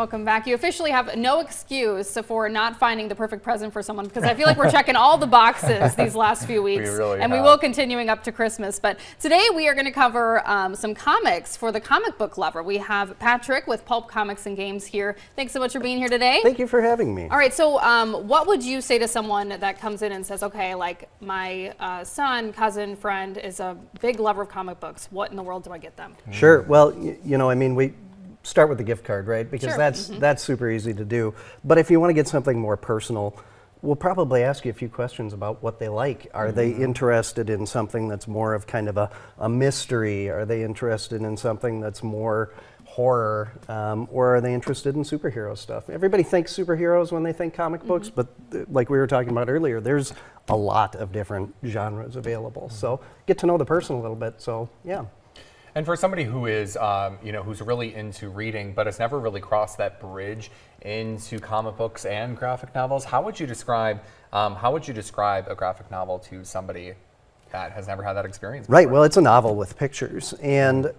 Welcome back. You officially have no excuse for not finding the perfect present for someone, because I feel like we're checking all the boxes these last few weeks. We will continuing up to Christmas. But today we are going to cover some comics for the comic book lover. We have Patrick with PULP Comics and Games here. Thanks so much for being here today. Thank you for having me. All right, so what would you say to someone that comes in and says, okay, like my son, cousin, friend is a big lover of comic books. What in the world do I get them? Sure. Well, you know, I mean, we start with the gift card, right? Because Sure. that's super easy to do. But if you want to get something more personal, we'll probably ask you a few questions about what they like. Are they interested in something that's more of kind of a mystery? Are they interested in something that's more horror? Or are they interested in superhero stuff? Everybody thinks superheroes when they think comic books, but like we were talking about earlier, there's a lot of different genres available. So get to know the person a little bit. So yeah. And for somebody who is, you know, who's really into reading, but has never really crossed that bridge into comic books and graphic novels, how would you describe a graphic novel to somebody that has never had that experience before? Right. Well, it's a novel with pictures, and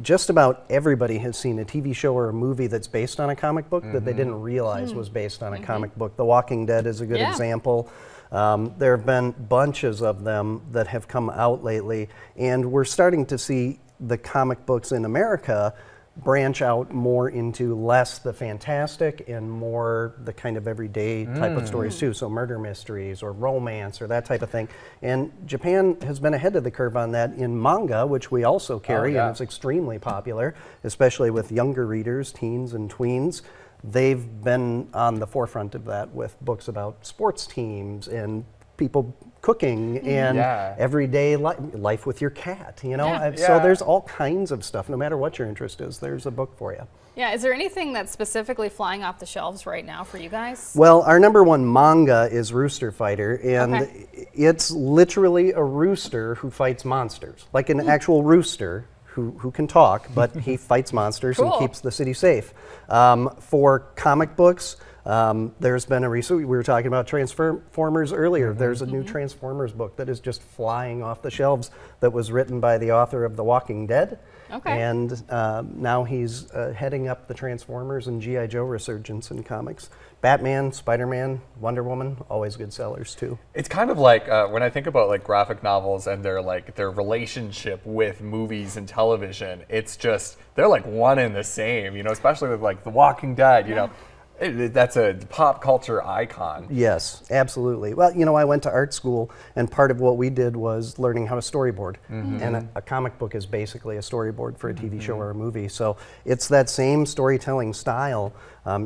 just about everybody has seen a TV show or a movie that's based on a comic book that they didn't realize was based on a comic book. The Walking Dead is a good example. There have been bunches of them that have come out lately, and we're starting to see the comic books in America branch out more into less the fantastic and more the kind of everyday type of stories too. So murder mysteries or romance or that type of thing. And Japan has been ahead of the curve on that in manga, which we also carry, and it's extremely popular, especially with younger readers, teens and tweens. They've been on the forefront of that with books about sports teams and people cooking and everyday life with your cat, you know? So there's all kinds of stuff. No matter what your interest is, there's a book for you. Yeah, is there anything that's specifically flying off the shelves right now for you guys? Well, our #1 manga is Rooster Fighter, and it's literally a rooster who fights monsters, like an actual rooster who can talk, but he fights monsters and keeps the city safe. For comic books, there's been a recent, we were talking about Transformers earlier. There's a new Transformers book that is just flying off the shelves that was written by the author of The Walking Dead. And now he's heading up the Transformers and G.I. Joe resurgence in comics. Batman, Spider-Man, Wonder Woman, always good sellers too. It's kind of like when I think about like graphic novels and their relationship with movies and television, it's just, they're like one and the same, you know, especially with like The Walking Dead, you know. That's a pop culture icon. Yes, absolutely. Well, you know, I went to art school, and part of what we did was learning how to storyboard. And a comic book is basically a storyboard for a TV show or a movie. So it's that same storytelling style.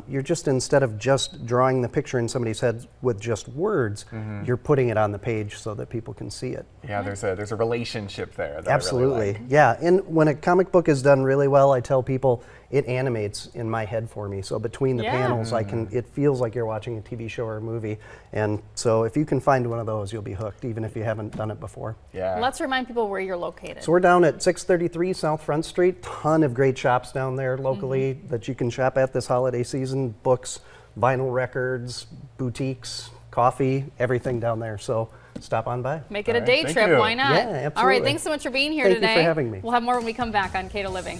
You're just, instead of just drawing the picture in somebody's head with just words, you're putting it on the page so that people can see it. Yeah, there's a relationship there. That Absolutely. I really like. Yeah, and when a comic book is done really well, I tell people it animates in my head for me. So between the panels, it feels like you're watching a TV show or a movie. And so if you can find one of those, you'll be hooked, even if you haven't done it before. Yeah. Let's remind people where you're located. So we're down at 633 South Front Street. Ton of great shops down there locally that you can shop at this holiday season. Books, vinyl records, boutiques, coffee, everything down there. So stop on by. Make it a day trip, why not? Yeah, absolutely. All right, thanks so much for being here today. Thank you for having me. We'll have more when we come back on K2Living.